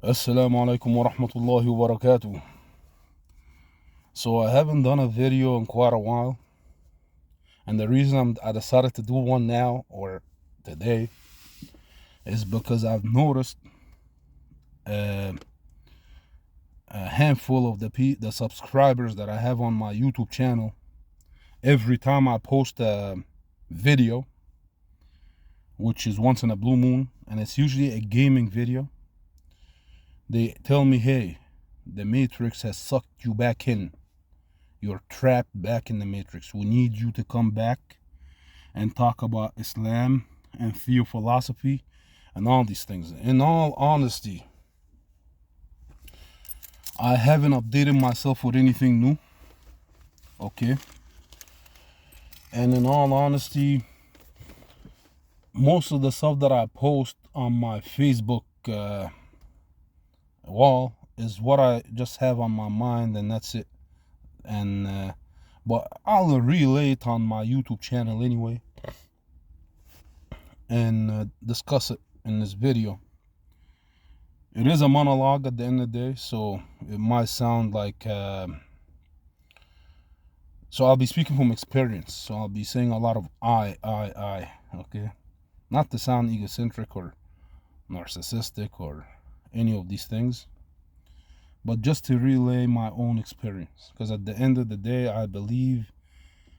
Assalamu alaikum wa rahmatullahi wa barakatuh. So I haven't done a video in quite a while, and the reason I decided to do one now or today is because I've noticed uh, a handful of the subscribers that I have on my YouTube channel. Every time I post a video, which is once in a blue moon, and it's usually a gaming video, they tell me, hey, the Matrix has sucked you back in. You're trapped back in the Matrix. We need you to come back and talk about Islam and theophilosophy and all these things. In all honesty, I haven't updated myself with anything new. Okay. And in all honesty, most of the stuff that I post on my Facebook wall is what I just have on my mind, and that's it. And but I'll relay it on my YouTube channel anyway and discuss it in this video. It is a monologue at the end of the day, so it might sound like so I'll be speaking from experience. So I'll be saying a lot of I, okay? Not to sound egocentric or narcissistic or any of these things, but just to relay my own experience. Because at the end of the day, I believe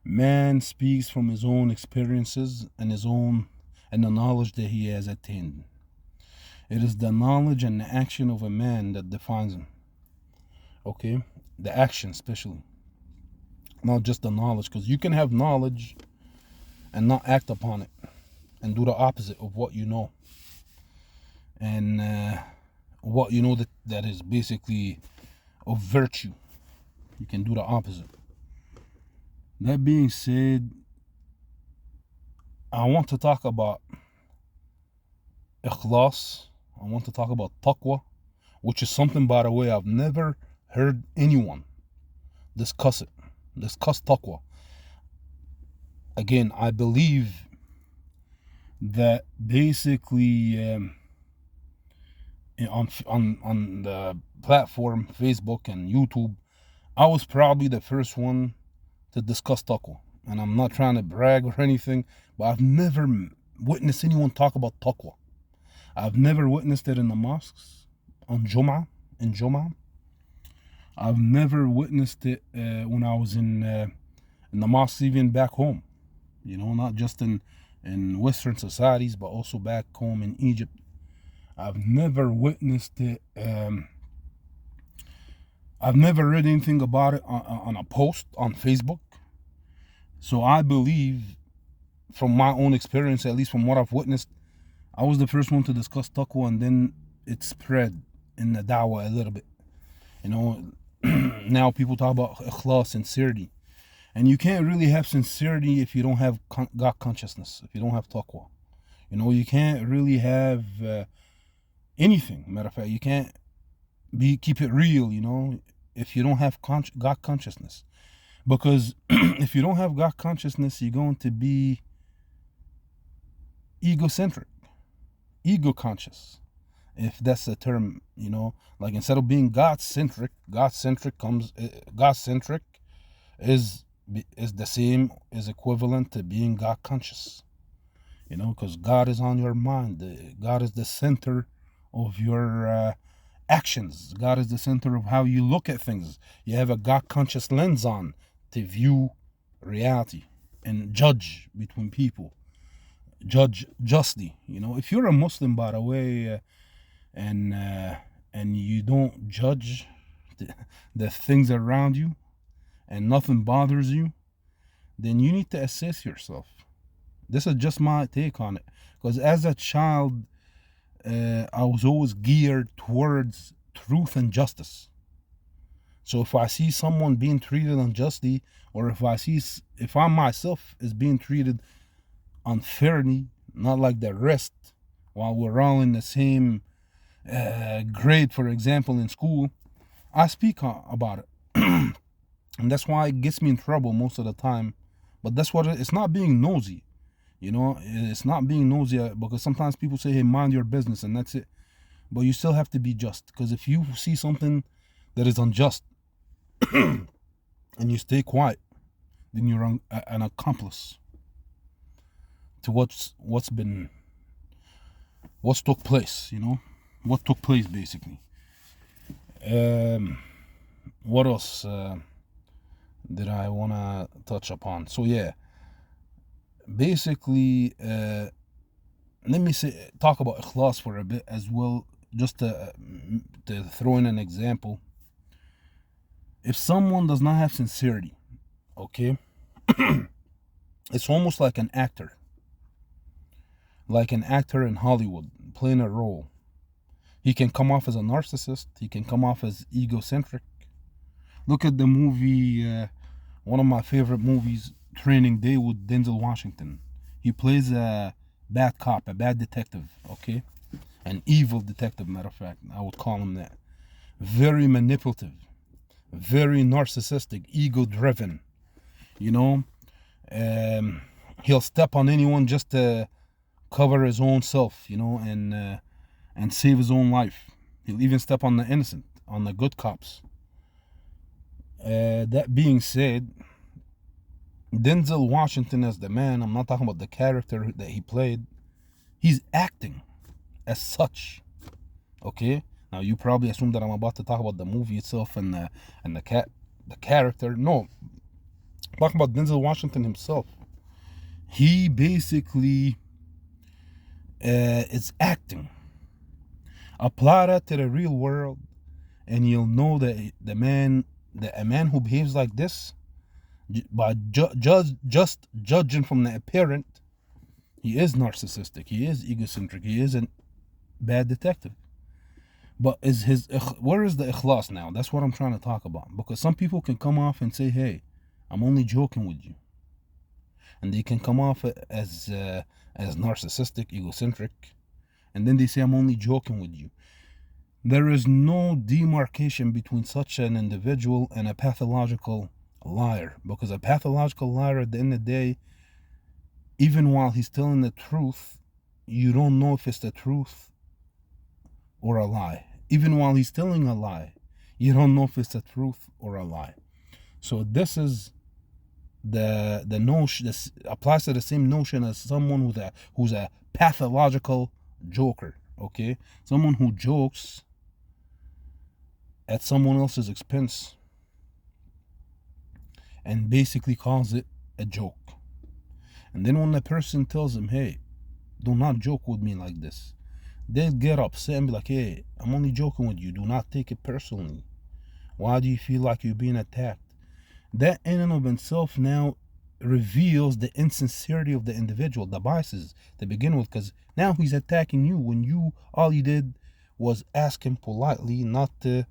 man speaks from his own experiences and the knowledge that he has attained. It is the knowledge and the action of a man that defines him. Okay? The action especially. Not just the knowledge, because you can have knowledge and not act upon it and do the opposite of what you know. And what you know that is basically of virtue. You can do the opposite. That being said, I want to talk about ikhlas. I want to talk about taqwa, which is something, by the way, I've never heard anyone discuss it. Discuss taqwa. Again, I believe that basically on the platform Facebook and YouTube, I was probably the first one to discuss taqwa. And I'm not trying to brag or anything, but I've never witnessed anyone talk about taqwa. I've never witnessed it in the mosques on Jum'ah, in Jum'ah. I've never witnessed it when I was in the mosques even back home. You know, not just in Western societies, but also back home in Egypt. I've never witnessed it. I've never read anything about it on a post on Facebook. So I believe, from my own experience, at least from what I've witnessed, I was the first one to discuss taqwa, and then it spread in the da'wah a little bit. You know, now people talk about ikhlas, sincerity. And you can't really have sincerity if you don't have God consciousness, if you don't have taqwa. You know, you can't really have anything. Matter of fact, you can't keep it real, you know, if you don't have God consciousness. Because if you don't have God consciousness, you're going to be egocentric, ego conscious, if that's the term, you know. Like, instead of being God-centric is the same, is equivalent to being God conscious, you know, because God is on your mind. God is the center of your actions. God is the center of how you look at things. You have a God conscious lens on to view reality and judge between people, judge justly. You know, if you're a Muslim, by the way, and you don't judge the things around you, and nothing bothers you, then you need to assess yourself. This is just my take on it. Because as a child, I was always geared towards truth and justice. So if I see someone being treated unjustly, or if I myself is being treated unfairly, not like the rest, while we're all in the same grade, for example, in school, I speak about it. And that's why it gets me in trouble most of the time. But that's what it's not being nosy. You know, it's not being nosy, because sometimes people say, hey, mind your business, and that's it. but you still have to be just. Because if you see something that is unjust and you stay quiet, then you're an accomplice to what's took place. What took place basically. What else did I wanna touch upon? So yeah, basically, let me talk about ikhlas for a bit as well, just to throw in an example. If someone does not have sincerity, okay, it's almost like an actor in Hollywood playing a role. He can come off as a narcissist. He can come off as egocentric. Look at the movie, one of my favorite movies, Training Day, with Denzel Washington. He plays a bad cop, a bad detective, okay? An evil detective, matter of fact. I would call him that. Very manipulative, very narcissistic, ego-driven, he'll step on anyone just to cover his own self, and save his own life. He'll even step on the innocent, on the good cops. That being said, Denzel Washington as the man, I'm not talking about the character that he played, he's acting as such, okay? Now you probably assume that I'm about to talk about the movie itself and the character. No, I'm talking about Denzel Washington himself. He basically is acting. Apply that to the real world, and you'll know that a man who behaves like this, by just judging from the apparent, he is narcissistic, he is egocentric, he is a bad detective. But where is the ikhlas now? That's what I'm trying to talk about. Because some people can come off and say, hey, I'm only joking with you. And they can come off as narcissistic, egocentric, and then they say, I'm only joking with you. There is no demarcation between such an individual and a pathological liar. Because a pathological liar, at the end of the day, even while he's telling the truth, you don't know if it's the truth or a lie. Even while he's telling a lie, you don't know if it's the truth or a lie. So this is the notion. This applies to the same notion as someone who's a pathological joker. Okay, someone who jokes at someone else's expense and basically calls it a joke. And then when the person tells him, hey, do not joke with me like this, they get upset and be like, hey, I'm only joking with you. Do not take it personally. Why do you feel like you're being attacked? That in and of itself now reveals the insincerity of the individual, the biases to begin with, because now he's attacking you when all you did was ask him politely not to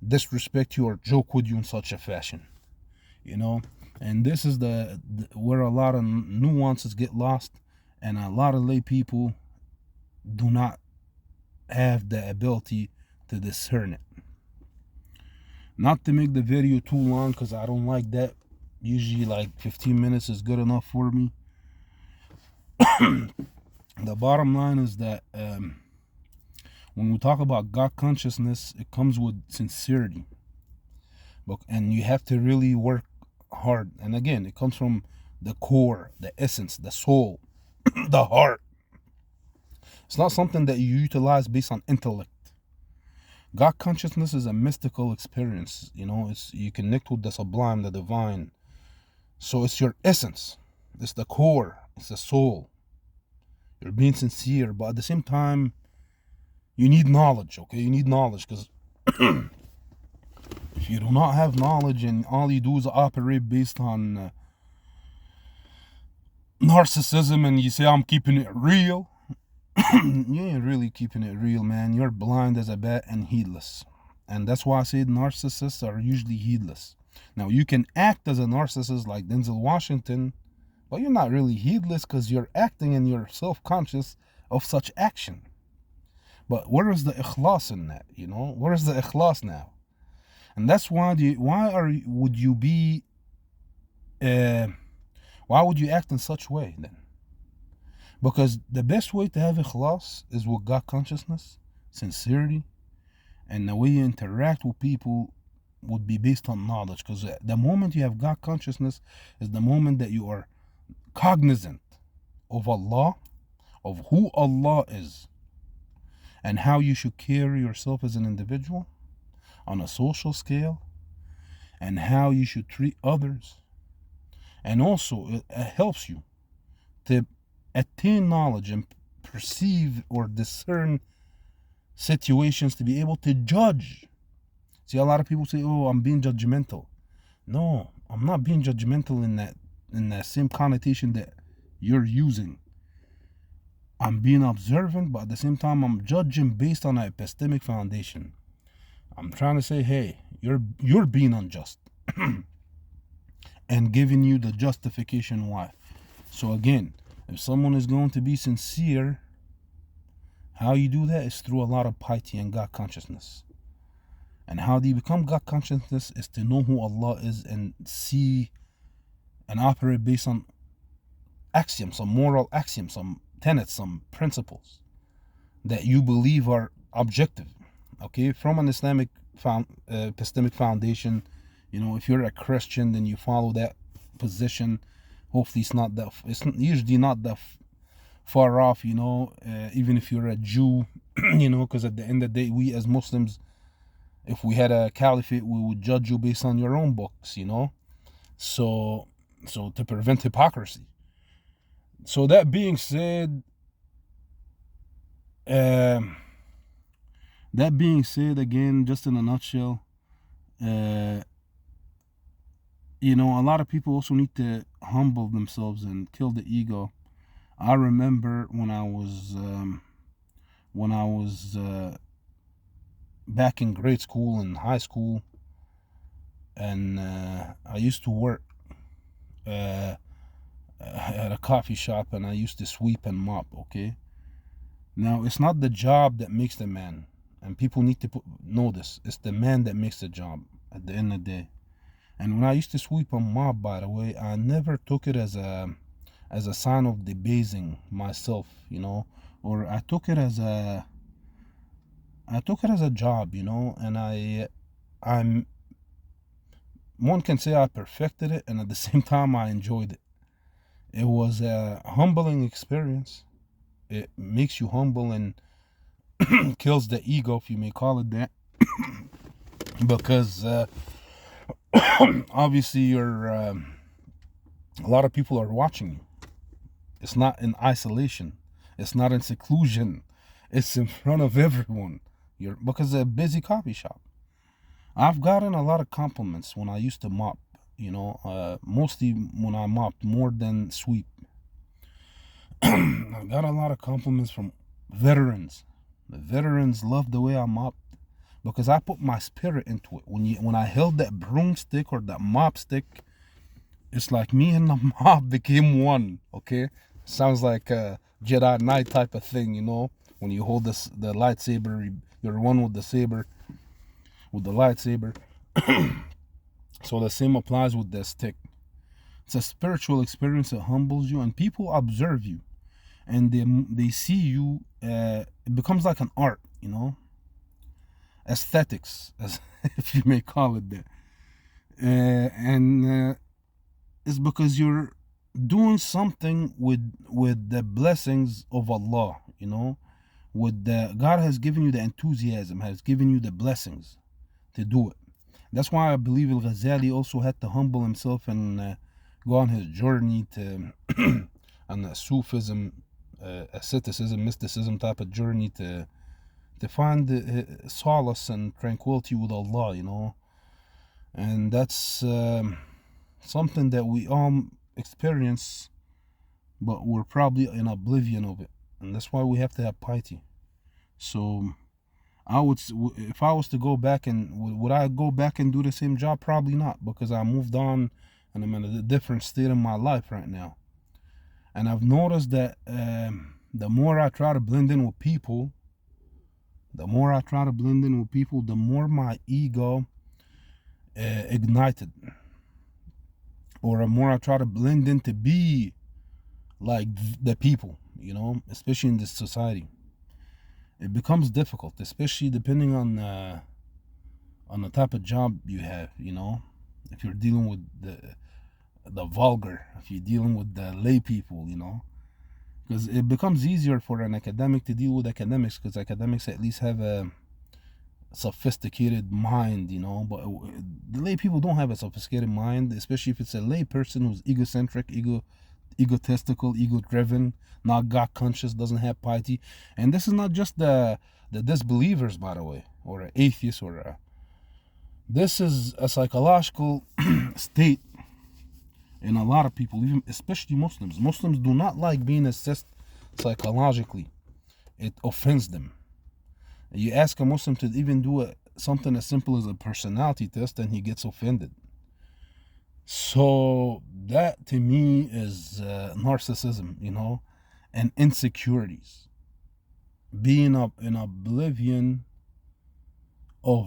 disrespect you or joke with you in such a fashion, and this is where a lot of nuances get lost, and a lot of lay people do not have the ability to discern it. Not to make the video too long, because I don't like that. Usually like 15 minutes is good enough for me. The bottom line is that when we talk about God consciousness, it comes with sincerity. And you have to really work hard. And again, it comes from the core, the essence, the soul, the heart. It's not something that you utilize based on intellect. God consciousness is a mystical experience. You connect with the sublime, the divine. So it's your essence. It's the core. It's the soul. You're being sincere, but at the same time, you need knowledge, okay? You need knowledge, because if you do not have knowledge and all you do is operate based on narcissism and you say, I'm keeping it real, you ain't really keeping it real, man. You're blind as a bat and heedless. And that's why I say narcissists are usually heedless. Now, you can act as a narcissist like Denzel Washington, but you're not really heedless because you're acting and you're self-conscious of such action. But where is the ikhlas in that? Where is the ikhlas now? And that's why would you act in such way then? Because the best way to have ikhlas is with God consciousness. sincerity, and the way you interact with people would be based on knowledge. Because the moment you have God consciousness is the moment that you are cognizant of Allah, of who Allah is, and how you should carry yourself as an individual on a social scale, and how you should treat others. And also, it helps you to attain knowledge and perceive or discern situations, to be able to judge. See, a lot of people say, "Oh, I'm being judgmental." No, I'm not being judgmental in that same connotation that you're using. I'm being observant, but at the same time, I'm judging based on an epistemic foundation. I'm trying to say, hey, you're being unjust, and giving you the justification why. So again, if someone is going to be sincere, how you do that is through a lot of piety and God consciousness. And how do you become God consciousness is to know who Allah is and see and operate based on axioms, some moral axioms, some tenets, some principles that you believe are objective. Okay, from an Islamic epistemic foundation. If you're a Christian, then you follow that position. Hopefully, it's usually not that far off. Even if you're a Jew, because at the end of the day, we as Muslims, if we had a caliphate, we would judge you based on your own books. So to prevent hypocrisy. So that being said, again, just in a nutshell, a lot of people also need to humble themselves and kill the ego. I remember when I was back in grade school and high school, and I used to work at a coffee shop, and I used to sweep and mop. Okay, now it's not the job that makes the man, and people need to know this. It's the man that makes the job at the end of the day. And when I used to sweep and mop, by the way, I never took it as a sign of debasing myself, or I took it as a job, and I'm one can say I perfected it, and at the same time I enjoyed it. It was a humbling experience. It makes you humble and kills the ego, if you may call it that, because obviously you're a lot of people are watching you. It's not in isolation. It's not in seclusion. It's in front of everyone. Because it's a busy coffee shop. I've gotten a lot of compliments when I used to mop. Mostly when I mopped more than sweep. I got a lot of compliments from veterans. The veterans loved the way I mopped because I put my spirit into it. When I held that broomstick or that mop stick, it's like me and the mop became one. Okay, sounds like a Jedi Knight type of thing. When you hold the lightsaber, you're one with the saber, with the lightsaber. So the same applies with the stick. It's a spiritual experience that humbles you, and people observe you, and they see you. It becomes like an art, aesthetics, as if you may call it that. And it's because you're doing something with the blessings of Allah, God has given you the enthusiasm, has given you the blessings to do it. That's why I believe Al-Ghazali also had to humble himself and go on his journey to on a Sufism, asceticism, mysticism type of journey to find solace and tranquility with Allah, and that's something that we all experience, but we're probably in oblivion of it, and that's why we have to have piety. So if I was to go back, and would I go back and do the same job? Probably not, because I moved on and I'm in a different state in my life right now. And I've noticed that the more I try to blend in with people, the more my ego ignited, or the more I try to blend in to be like the people, especially in this society. it becomes difficult, especially depending on the type of job you have. If you're dealing with the vulgar, if you're dealing with the lay people, because it becomes easier for an academic to deal with academics, because academics at least have a sophisticated mind, but the lay people don't have a sophisticated mind, especially if it's a lay person who's egocentric, egotistical, ego-driven, not God conscious, doesn't have piety. And this is not just the disbelievers, by the way, or an atheist, this is a psychological state in a lot of people, even especially Muslims. Muslims do not like being assessed psychologically. It offends them. You ask a Muslim to even do something as simple as a personality test, and he gets offended. So that to me is narcissism, and insecurities. Being in oblivion of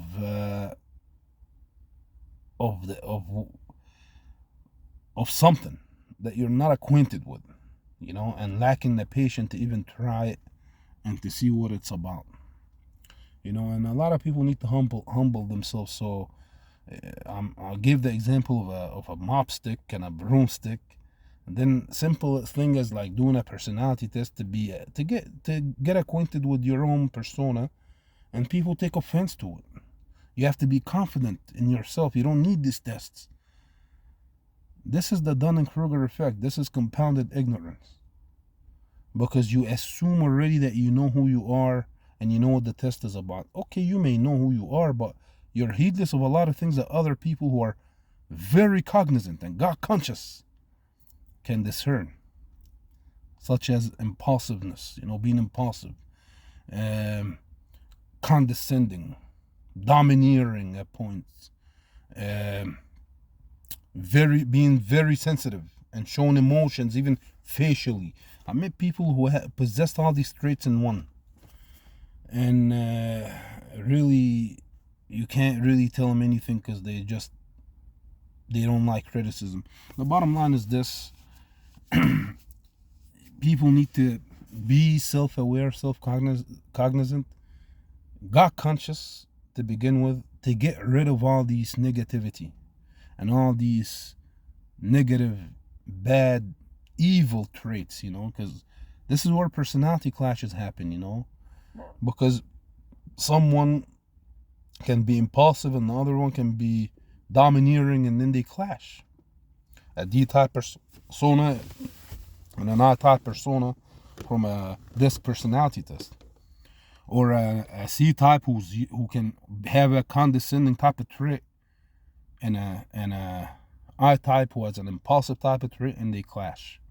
something that you're not acquainted with, and lacking the patience to even try it and to see what it's about. And a lot of people need to humble themselves. So I'll give the example of a mop stick and a broomstick, and then simple thing as like doing a personality test to get acquainted with your own persona, and people take offense to it. You have to be confident in yourself. You don't need these tests. This is the Dunning-Kruger effect. This is compounded ignorance, because you assume already that you know who you are and you know what the test is about. Okay, you may know who you are, but you're heedless of a lot of things that other people who are very cognizant and God conscious can discern, such as impulsiveness, being impulsive, condescending, domineering at points, being very sensitive and showing emotions even facially. I met people who possessed all these traits in one, and really you can't really tell them anything, because they don't like criticism. The bottom line is this: people need to be self-aware, self-cognizant, God conscious to begin with, to get rid of all these negativity and all these negative, bad, evil traits, because this is where personality clashes happen, because someone can be impulsive and the other one can be domineering, and then they clash. A D-type persona and an I-type persona from a DISC personality test, or a C-type who can have a condescending type of trait, and a I-type who has an impulsive type of trait, and they clash.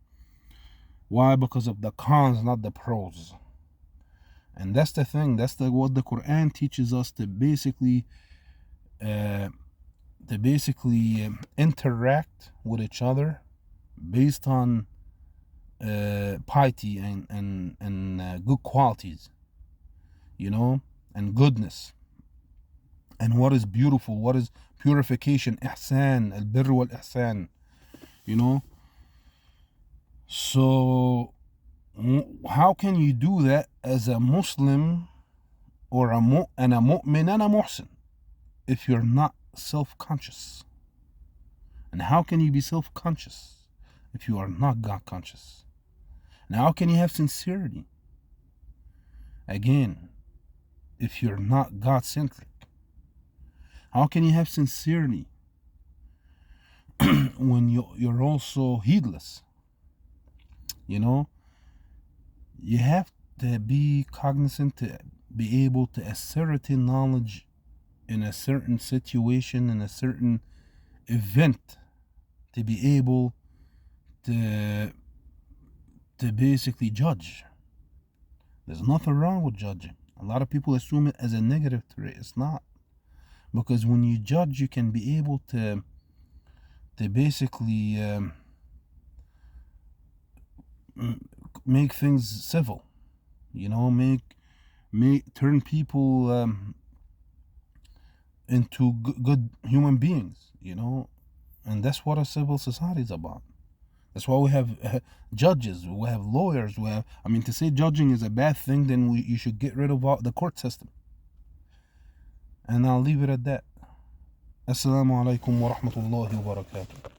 Why? Because of the cons, not the pros. And that's the thing. That's what the Quran teaches us, to basically interact with each other based on piety and good qualities, and goodness, and what is beautiful, what is purification, ihsan, al-birr wal-ihsan, So how can you do that as a Muslim or a mu'min and a muhsin if you're not self-conscious? And how can you be self-conscious if you are not God-conscious? And how can you have sincerity, again, if you're not God-centric? How can you have sincerity when you're also heedless? You have to be cognizant to be able to ascertain knowledge in a certain situation, in a certain event, to be able to basically judge. There's nothing wrong with judging. A lot of people assume it as a negative trait. It's not. Because when you judge, you can be able to basically make things civil, turn people into good human beings, and that's what a civil society is about. That's why we have judges, we have lawyers, we have, I mean, to say judging is a bad thing, then you should get rid of the court system. And I'll leave it at that. Assalamu alaikum wa rahmatullahi wa barakatuh.